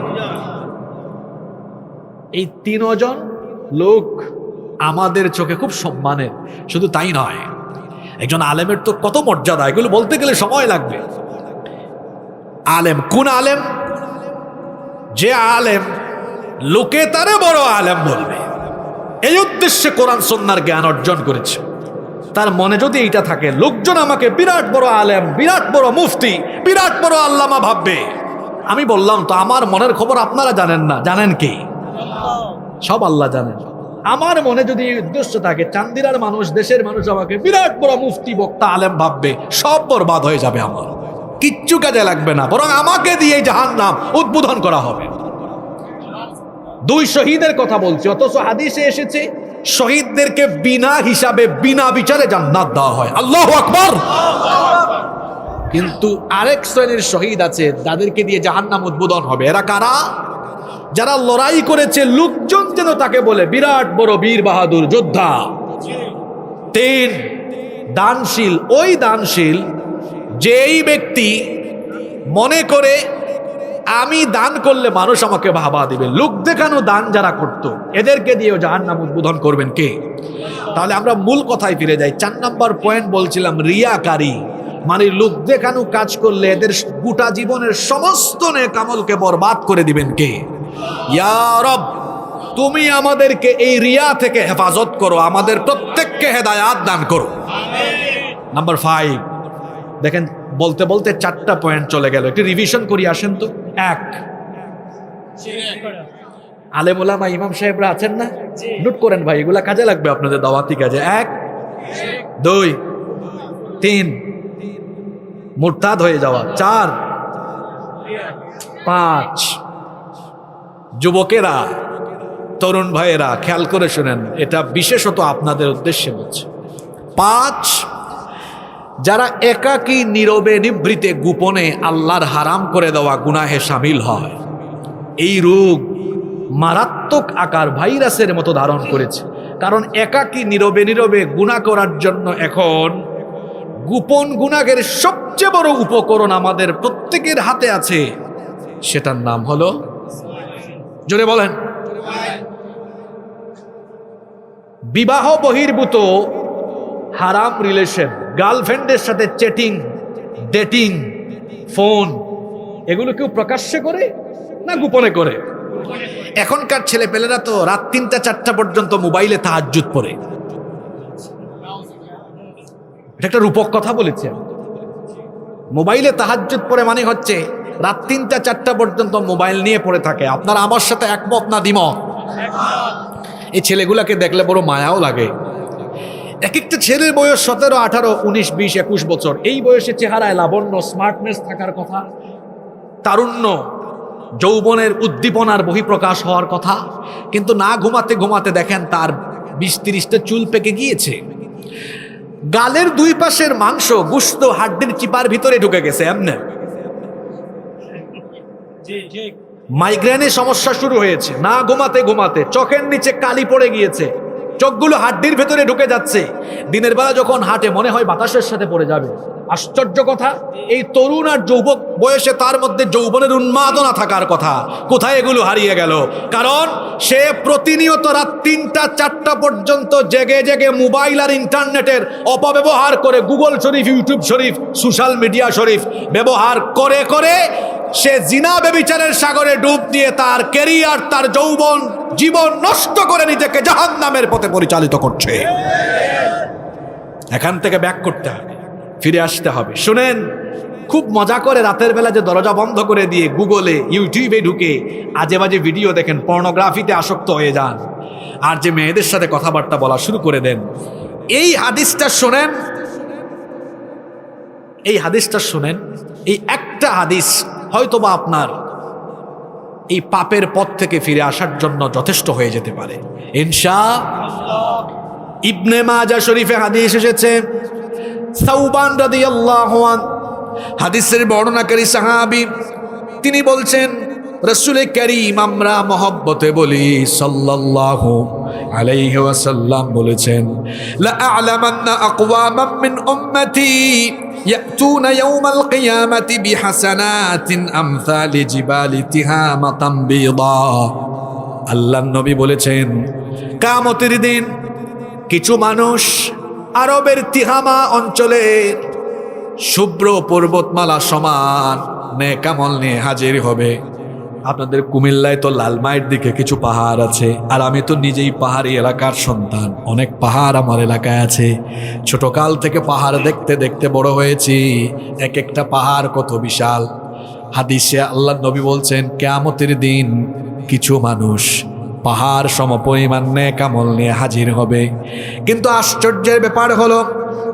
এই তিনজন লোক আমাদের চোখে খুব সম্মানের। শুধু তাই নয়, একজন আলেমের তো কত মর্যাদা, এগুলো বলতে গেলে সময় লাগবে। আলেম, কোন আলেম? যে আলেম লোকে তারে বড় আলেম বলবে, এই উদ্দেশ্যে কোরআন সুন্নাহর জ্ঞান অর্জন করেছে। তার মনে যদি এইটা থাকে, লোকজন আমাকে বিরাট বড় আলেম, বিরাট বড় মুফতি, বিরাট বড় আল্লামা ভাববে। আমি বললাম তো, আমার মনের খবর আপনারা জানেন না, জানেন কি? সব আল্লাহ জানেন। আমার মনে যদি এই উদ্দেশ্য থাকে, চান্দিরার মানুষ, দেশের মানুষ আমাকে বিরাট বড় মুফতি, বক্তা, আলেম ভাববে, সব বরবাদ হয়ে যাবে। আমার কিচ্ছু কাজে লাগবে না, বরং আমাকে দিয়ে জাহান্নাম উদ্বোধন করা হবে। দুই শহীদের কথা বলছি, অথচ হাদিসে এসেছে শহীদদেরকে বিনা হিসাবে, বিনা বিচারে জান্নাত দেওয়া হয়। আল্লাহু আকবার। কিন্তু আরেক শ্রেণীর শহীদ আছে যাদেরকে দিয়ে জাহান্নাম উদ্বোধন হবে। এরা কারা? যারা লড়াই করেছে লোকজন যেন তাকে বলে বিরাট বড় বীর বাহাদুর যোদ্ধা। 3, দানশীল। ওই দানশীল যেই ব্যক্তি মনে করে আমি দান করলে মানুষ আমাকে বাহবা দিবে, লোক দেখানো দান যারা করত এদেরকে দিয়েও জাহান্নাম উদ্বোধন করবেন কে? তাহলে আমরা মূল কথায় ফিরে যাই। 4 নম্বর পয়েন্ট বলছিলাম রিয়াকারী, মানে লোক দেখানো কাজ করলে এদের গোটা জীবনের সমস্ত নেক আমলকে বরবাদ করে দিবেন কে? ইয়া রব, তুমি আমাদেরকে এই রিয়া থেকে হেফাজত করো, আমাদের প্রত্যেককে হেদায়াত দান করো। নাম্বার 5, দেখেন বলতে বলতে 4টা পয়েন্ট চলে গেল, একটু রিভিশন করি আসেন তো। 1, আলেম ওলামা ইমাম সাহেবরা আছেন না, নোট করেন ভাই, এগুলা কাজে লাগবে আপনাদের দাওয়াতি কাজে। 1, 2, 3 মুরতাদ হয়ে যাওয়া। 4, 5 যুবকেরা, তরুণ ভাইয়েরা খেয়াল করে শুনেন, এটা বিশেষত আপনাদের উদ্দেশ্যে বলছে। 5, যারা একাকী নীরবে নিভৃতে গোপনে আল্লাহর হারাম করে দেওয়া গুনাহে শামিল হয়, এই রোগ মারাত্মক আকার ভাইরাসের মতো ধারণ করেছে। কারণ একাকী নীরবে নীরবে গুনাহ করার জন্য এখন গোপন গুনাহের সবচেয়ে বড় উপকরণ আমাদের প্রত্যেকের হাতে আছে, সেটার নাম হলো, জোরে বলেন, বিবাহ বহির্ভূত হারাম রিলেশন, গার্লফ্রেন্ডের সাথে চ্যাটিং, ডেটিং, ফোন, এগুলো কেউ প্রকাশ্যে করে না গোপনে করে? এখনকার ছেলেপেলেরা তো রাত 3টা 4টা পর্যন্ত মোবাইলে তাহাজ্জুদ পড়ে। এটা একটা রূপক কথা বলেছে। মোবাইলে তাহাজ্জুদ পড়ে মানে হচ্ছে রাত 3টা 4টা পর্যন্ত মোবাইল নিয়ে পড়ে থাকে। আপনারা আমার সাথে একমত না দ্বিমত? এই ছেলেগুলাকে দেখলে বড় মায়াও লাগে। এক একটা ছেলের বয়স 17, 18, 19, 20, 21 বছর। এই বয়সে চেহারায় লাবণ্য, স্মার্টনেস থাকার কথা, তারুণ্য, যৌবনের উদ্দীপনার বহিঃপ্রকাশ হওয়ার কথা, কিন্তু না ঘুমাতে ঘুমাতে দেখেন তার 20-30টা চুল পেকে গিয়েছে। গালের 2 পাশের মাংস, গোশত, হাড্ডির চিপার ভিতরে ঢুকে গেছে। এমনি মাইগ্রেনের সমস্যা শুরু হয়েছে না ঘুমাতে ঘুমাতে, চোখের নিচে কালি পড়ে গিয়েছে, চোখগুলো হাড্ডির ভেতরে ঢুকে যাচ্ছে। দিনের বেলা যখন হাঁটে মনে হয় বাতাসের সাথে পড়ে যাবে। আশ্চর্য কথা, এই তরুণ আর যুবক বয়সে তার মধ্যে যৌবনের উন্মাদনা থাকার কথা, কোথায় এগুলো হারিয়ে গেল? কারণ সে প্রতিনিয়ত রাত 3টা 4টা পর্যন্ত জেগে জেগে মোবাইল আর ইন্টারনেটের অপব্যবহার করে, গুগল শরীফ, ইউটিউব শরীফ, সোশ্যাল মিডিয়া শরীফ ব্যবহার করে করে সে জিনা ব্যভিচারের সাগরে ডুব দিয়ে তার ক্যারিয়ার, তার যৌবন, জীবন নষ্ট করে নিজেকে জাহান্নামের পথে পরিচালিত করছে। এখান থেকে ব্যাক করতে হবে, ফিরে আসতে হবে। শুনেন, খুব মজা করে রাতের বেলা যে দরজা বন্ধ করে দিয়ে গুগলে, ইউটিউবে ঢুকে আজে বাজে ভিডিও দেখেন, পর্নোগ্রাফিতে আসক্ত হয়ে যান, আর যে মেয়েদের সাথে কথাবার্তা বলা শুরু করে দেন। এই হাদিসটা শোনেন, এই হাদিসটা শোনেন, এই একটা হাদিস হয়তোবা আপনার এই পাপের পথ থেকে ফিরে আসার জন্য যথেষ্ট হয়ে যেতে পারে ইনশাআল্লাহ। ইবনে মাজাহ শরীফে হাদিস এসেছে, সাউবান রাদিয়াল্লাহু আনহু হাদিসের বর্ণনাকারী সাহাবী, তিনি বলছেন রাসূল কারীম আমরা মহব্বতে বলি সাল্লাল্লাহু আলাইহি ওয়াসাল্লাম বলেছেন, লা আ'লামান্না আকওয়ামান মিন উম্মতি ইয়াতুনা ইয়াওমাল কিয়ামাতি বিহাসানাতিন আমসালি জিবালি তিহামাতাম বিদা। আল্লাহর নবী বলেছেন, কিয়ামতের দিন কিছু মানুষ আরবের তিহামা অঞ্চলের শুভ্র পর্বতমালা সমান নেক আমল নিয়ে হাজির হবে। আপনাদের কুমিল্লায় তো লালমাইয়ের দিকে কিছু পাহাড় আছে, আর আমি তো নিজেই পাহাড়ি এলাকার সন্তান, অনেক পাহাড় আমার এলাকায় আছে। ছোটকাল থেকে পাহাড় দেখতে দেখতে বড় হয়েছি, এক একটা পাহাড় কত বিশাল। হাদিসে আল্লাহর নবী বলছেন, কিয়ামতের দিন কিছু মানুষ পাহাড় সমপরিমাণ নেক আমল নিয়ে হাজির হবে। কিন্তু আশ্চর্যের ব্যাপার হলো,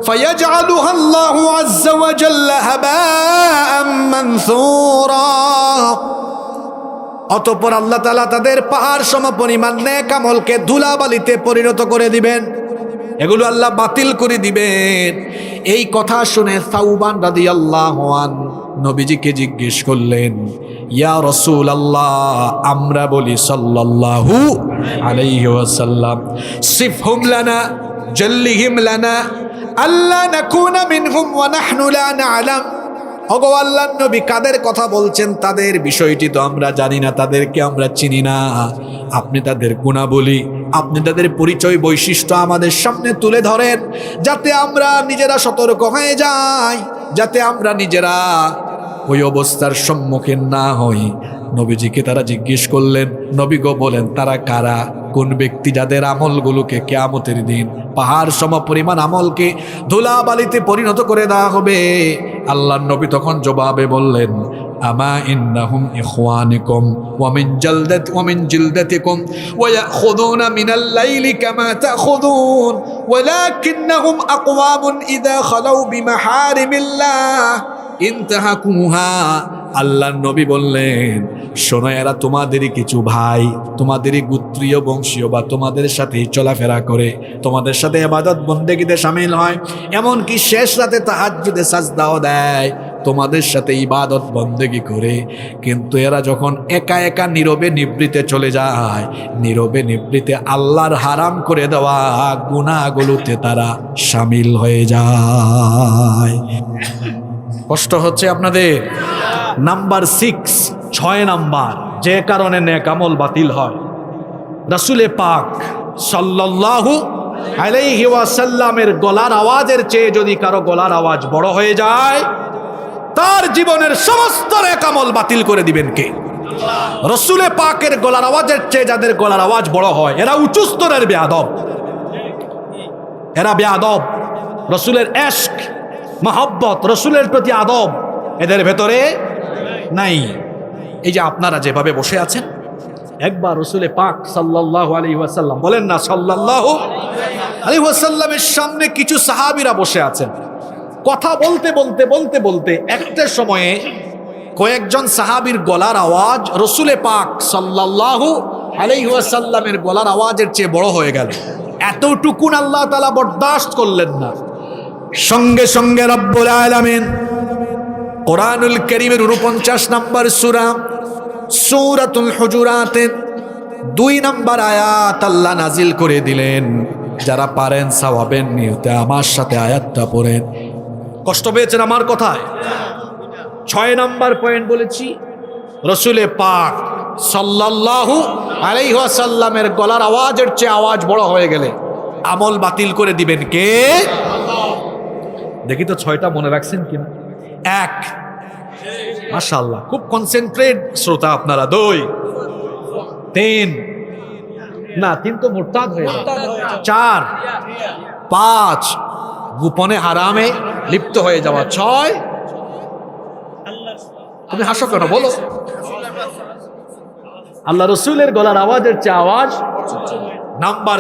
ফায়াজআলুহা আল্লাহু আযজা ওয়া জাল্লা হাবাআম মানসুরা, অতঃপর আল্লাহ তাআলা তাদের পাহাড় সমপরিমাণ নেক আমলকে ধুলাবালিতে পরিণত করে দিবেন, এগুলো আল্লাহ বাতিল করে দিবেন। এই কথা শুনে সাউবান রাদিয়াল্লাহু আনহু নবীজিকে জিজ্ঞেস করলেন, ইয়া রাসূলুল্লাহ, আমরা বলি সাল্লাল্লাহু আলাইহি ওয়াসাল্লাম, সিফহুম লানা জাল্লিহিম লানা আল্লা নাকুনা মিনহুম ওয়া নাহনু লা না'লাম। ওগো আল্লাহর নবী, কাদের কথা বলছেন? তাদের বিষয়টি তো আমরা জানি না, তাদেরকে আমরা চিনি না। আপনি তাদের গুণাবলী, আপনি তাদের পরিচয় বৈশিষ্ট্য আমাদের সামনে তুলে ধরেন, যাতে আমরা নিজেরা সতর্ক হয়ে যাই, যাতে আমরা নিজেরা ওই অবস্থার সম্মুখীন না হই। নবীজিকে তারা জিজ্ঞেস করলেন, নবী গো বলেন তারা কারা? কোন ব্যক্তি যাদের আমলগুলোকে কিয়ামতের দিন পাহাড় সম পরিমাণ আমলকে ধুলাবালিতে পরিণত করে দেওয়া হবে। আল্লাহর নবী তখন জবাবে বললেন, আমা ইন্নাহুম ইখওয়ানুকুম ওয়া মিন জিলদাতিকুম ওয়া ইয়াখুযুনা মিনাল লাইলি কামা তাখুযুন ওয়ালাকিন্নাহুম আকওয়ামুন ইযা খালাউ বিমাহারিমিল্লাহ ইনতাহাকুহা। আল্লাহর নবী বললেন, শোনো, এরা তোমাদেরই কিছু ভাই, তোমাদেরই গোত্রীয় বংশীয়, বা তোমাদের সাথেই চলাফেরা করে, তোমাদের সাথে ইবাদত বন্দেগীতে শামিল হয়, এমনকি শেষ রাতে তাহাজ্জুদে সাজদাও দেয়, তোমাদের সাথে ইবাদত বন্দেগী করে। কিন্তু এরা যখন একা একা নীরবে নিবৃতে চলে যায়, নীরবে নিবৃতে আল্লাহর হারাম করে দেওয়া গুনাহগুলোতে তারা শামিল হয়ে যায়। কষ্ট হচ্ছে আপনাদের? নাম্বার 6, 6 নাম্বার যে কারণে নেক আমল বাতিল হয়, রাসূলে পাক সাল্লাল্লাহু আলাইহি ওয়াসাল্লামের গলার আওয়াজের চেয়ে যদি কারো গলার আওয়াজ বড় হয়ে যায়, তার জীবনের সমস্ত নেক আমল বাতিল করে দিবেন কে? রাসূলে পাকের গলার আওয়াজের চেয়ে যাদের গলার আওয়াজ বড় হয়, এরা উচ্চ স্তরের বেয়াদব, এরা বেয়াদব। রাসূলের ইশক, মহব্বত, রাসূলের প্রতি আদব এদের ভেতরে নাই। এই যে আপনারা যেভাবে বসে আছেন, একবার রাসূলে পাক সাল্লাল্লাহু আলাইহি ওয়াসাল্লাম, বলেন না সাল্লাল্লাহু আলাইহি ওয়াসাল্লামের সামনে কিছু সাহাবীরা বসে আছেন। কথা বলতে বলতে বলতে বলতে একটা সময়ে কয়েকজন সাহাবীর গলার আওয়াজ রাসূলে পাক সাল্লাল্লাহু আলাইহি ওয়াসাল্লামের গলার আওয়াজের চেয়ে বড় হয়ে গেল। এতটুকুন আল্লাহ তাআলা বরদাশত করলেন না। সঙ্গে সঙ্গে রব্বুল আলামিন কোরআনুল কারীমের 49 নম্বর সূরা সূরাতুল হুজুরাতের 2 নম্বর আয়াত আল্লাহ নাজিল করে দিলেন। যারা পারেন সওয়াবের নিয়তে আমার সাথে আয়াতটা পড়েন। কষ্ট পেয়েছেন আমার কথায়? 6 নম্বর পয়েন্ট বলেছি, রাসূলে পাক সাল্লাল্লাহু আলাইহি ওয়াসাল্লামের গলার আওয়াজের চেয়ে আওয়াজ বড় হয়ে গেলে আমল বাতিল করে দিবেন কে? দেখি তো 6টা মনে রাখছেন কিনা। 1, মাশাআল্লাহ, খুব কনসেন্ট্রেট শ্রোতা আপনারা। 2, 3, না 3 তো মুরতাদ হয়ে যায়। 4, 5, গোপনে হারামে লিপ্ত হয়ে যাওয়া। 6, তুমি হাসো কেন, বলো। আল্লাহ রসুলের গলার আওয়াজের চেয়ে আওয়াজ। নাম্বার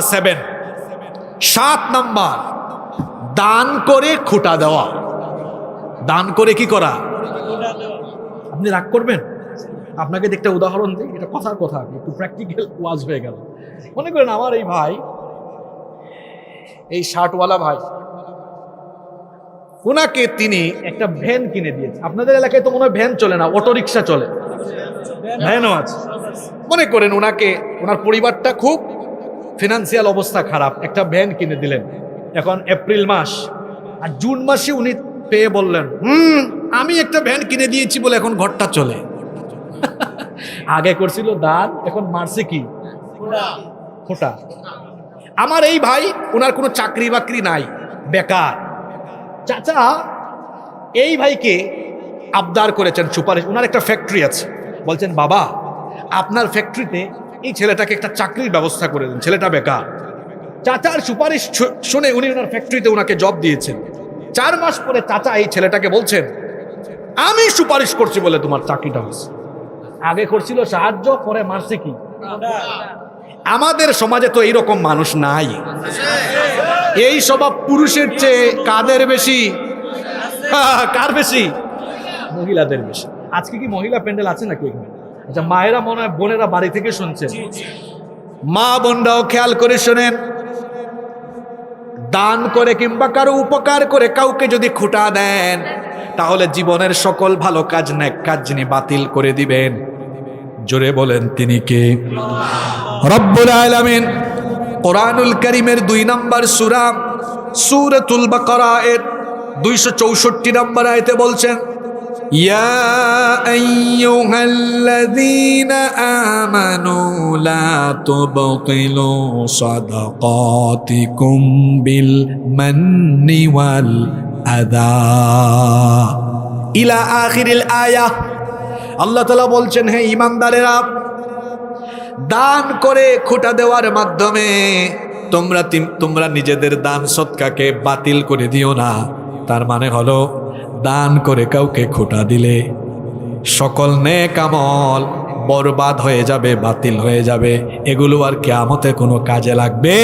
7 নাম্বার, দান করে খুঁটা দেওয়া। দান করে কি করা? আপনি রাগ করবেন? আপনাকে একটা উদাহরণ দিই, এটা কথার কথা, একটু প্র্যাকটিক্যাল ওয়াজ হয়ে গেল। মনে করেন আমার এই ভাই, এই শার্টওয়ালা ভাই, ওনাকে তিনি একটা ভ্যান কিনে দিয়েছে। আপনাদের এলাকায় তো মনে হয় ভ্যান চলে না, অটো রিক্সা চলে, ভ্যানও আছে। মনে করেন ওনাকে, ওনার পরিবারটা খুব ফিনান্সিয়াল অবস্থা খারাপ, একটা ভ্যান কিনে দিলেন। এখন এপ্রিল মাস, আর জুন মাসে উনি পেয়ে বললেন, আমি একটা ভ্যান কিনে দিয়েছি বলে এখন ঘরটা চলে। আগে করছিল দান, এখন মারছে কি? খোটা। আমার এই ভাই, ওনার কোনো চাকরি বাকরি নাই, বেকার। চাচা এই ভাইকে আবদার করেছেন, সুপারিশ, ওনার একটা ফ্যাক্টরি আছে, বলছেন বাবা আপনার ফ্যাক্টরিতে এই ছেলেটাকে একটা চাকরির ব্যবস্থা করে দিন, ছেলেটা বেকার। চাচার সুপারিশ শুনে উনি ওনার ফ্যাক্টরিতে ওনাকে জব দিয়েছেন। 4 মাস পরে চাচা এই ছেলেটাকে বলছেন, আমি সুপারিশ করছি বলে তোমার চাকরিটা হয়েছে। আগে করছিল সাহায্য, পরে মারছে কি? আমাদের সমাজে তো এইরকম মানুষ নাই। এই স্বভাব পুরুষের চেয়ে কাদের বেশি? কার বেশি? মহিলাদের বেশি। আজকে কি মহিলা প্যান্ডেল আছে নাকি এখানে? আচ্ছা, মায়েরা মনে হয়, বোনেরা বাড়ি থেকে শুনছেন, মা বোনরাও খেয়াল করে শোনেন। দান করে কিংবা কারো উপকার করে কাউকে যদি খুঁটা দেন, তাহলে জীবনের সকল ভালো কাজ নেক কাজ যিনি বাতিল করে দিবেন, জোরে বলেন তিনি কে? রব্বুল আলামিন কোরআনুল কারীমের 2 নম্বর সূরা সূরাতুল বাকারা এর 264 নম্বর আয়াতে বলছেন, ইয়া আইয়ুহাল্লাযীনা আমানু লা তুবতিলু সাদাকাতিকুম বিল মান্নি ওয়াল আযা ইলা আখিরিল আয়াহ। আল্লাহ তাআলা বলছেন, হে ঈমানদারেরা, দান করে খোঁটা দেওয়ার মাধ্যমে তোমরা নিজেদের দান সদকাকে বাতিল করে দিও না। তার মানে হলো, দান করে কাউকে খোঁটা দিলে সকল নেক আমল বরবাদ হয়ে যাবে, বাতিল হয়ে যাবে। এগুলো আর কিয়ামতে কোনো কাজে লাগবে।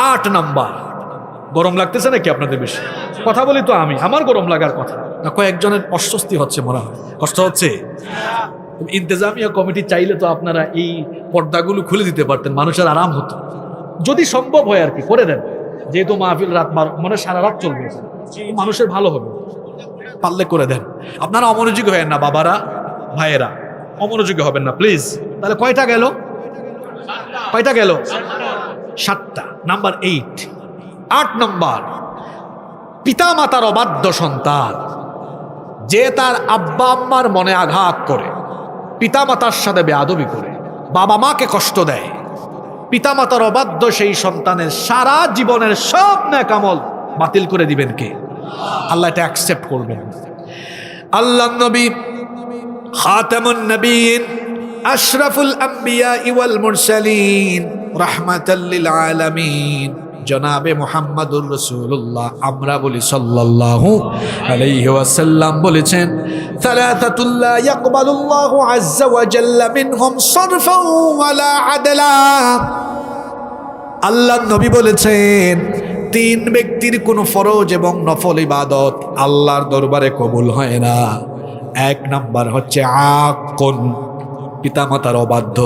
8 নম্বর, গরম লাগতেছে নাকি আপনাদের? বেশি কথা বলি তো আমি, আমার গরম লাগার কথা না, কয়েকজনের অস্বস্তি হচ্ছে, মনে হয় কষ্ট হচ্ছে। ইন্তেজামিয়া কমিটি চাইলে তো আপনারা এই পর্দাগুলো খুলে দিতে পারতেন, মানুষের আরাম হতো, যদি সম্ভব হয় আর কি, করে দেন। যেহেতু মাহফিল রাত মানে সারা রাত চলবে, মানুষের ভালো হবে, পারলে করে দেন। আপনারা অমনোযোগী হবেন না বাবারা, ভাইয়েরা, অমনোযোগী হবেন না প্লিজ। তাহলে কয়টা গেল? 7টা। নাম্বার 8 নম্বর, পিতা মাতার অবাধ্য সন্তান, যে তার আব্বা আম্মার মনে আঘাত করে, পিতা মাতার সাথে বেয়াদবি করে, বাবা মাকে কষ্ট দেয়, পিতা মাতার অবাধ্য সেই সন্তানের সারা জীবনের সব নেক আমল বাতিল করে দিবেন কে? আল্লাহ এটা অ্যাকসেপ্ট করবেন। আল্লাহ নবী খাতামুন নবীন, আশরাফুল আম্বিয়া ওয়াল মুরসালিন, রাহমাতাল লিল আলামিন, জনাবে মুহাম্মাদুর রাসূলুল্লাহ, আমরা বলি সাল্লাল্লাহু আলাইহি ওয়াসাল্লাম, বলেছেন, সালাতাতুল লা ইয়াকবালুল্লাহু আযজা ওয়া জাল্লা মিনহুম সারফান ওয়ালা আদলা। আল্লাহ নবী বলেছেন, 3 ব্যক্তির কোনো ফরজ এবং নফল ইবাদত আল্লাহর দরবারে কবুল হয় না। 1 নাম্বার হচ্ছে আকুন, পিতামাতার অবাধ্য।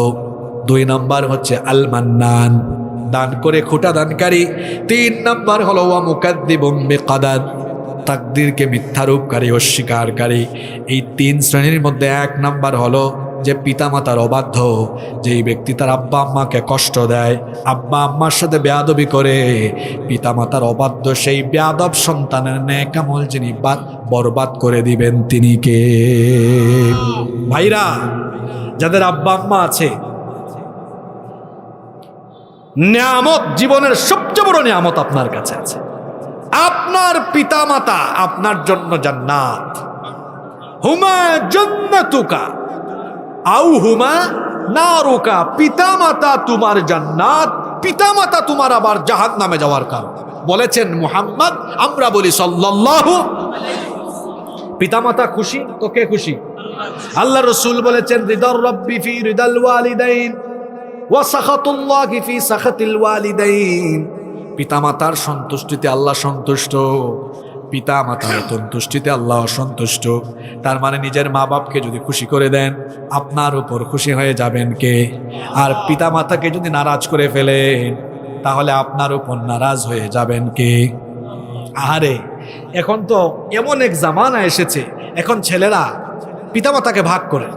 2 নাম্বার হচ্ছে আল মান্নান, দান করে খোটা দানকারী। 3 নাম্বার হলো ওয়া মুকাদ্দিবুম বিকাদার, তাকদীরকে মিথ্যারূপকারী, অস্বীকারী। এই 3 শ্রেণীর মধ্যে 1 নাম্বার হলো যে পিতামাতার অবাধ্য, যেই ব্যক্তি তার আব্বা আম্মাকে কষ্ট দেয়, আব্বা আম্মার সাথে বেয়াদবি করে, পিতামাতার অবাধ্য সেই বেয়াদব সন্তানের নেক আমল যিনি বরবাদ করে দিবেন তিনি কে? ভাইরা, যাদের আব্বা আম্মা আছে, নিয়ামত, জীবনের সবচেয়ে বড় নিয়ামত আপনার কাছে আছে। আপনার পিতামাতা আপনার জন্য জান্নাত, হুমা জান্নাতুকা আও হুমা নারুকা। পিতামাতা তোমার জান্নাত, পিতামাতা তোমার আবার জাহান্নামে যাওয়ার কারণ। বলেছেন মুহাম্মদ, আমরা বলি সাল্লাল্লাহু। পিতামাতা খুশি তো কে খুশি? আল্লাহ রাসূল বলেছেন, রিদার রাব্বি ফি রিদাল ওয়ালিদাইন ওয়া সাখাতুল্লাহি ফি সাখাতিল ওয়ালিদাইন। পিতামাতার সন্তুষ্টিতে আল্লাহ সন্তুষ্ট, পিতামাতার সন্তুষ্টিতে আল্লাহ সন্তুষ্ট। তার মানে নিজের মা বাপকে যদি খুশি করে দেন, আপনার উপর খুশি হয়ে যাবেন কে? আর পিতামাতাকে যদি নারাজ করে ফেলেন, তাহলে আপনার উপর নারাজ হয়ে যাবেন কে? আরে এখন তো এমন এক জামানা এসেছে, এখন ছেলেরা পিতামাতাকে ভাগ করে,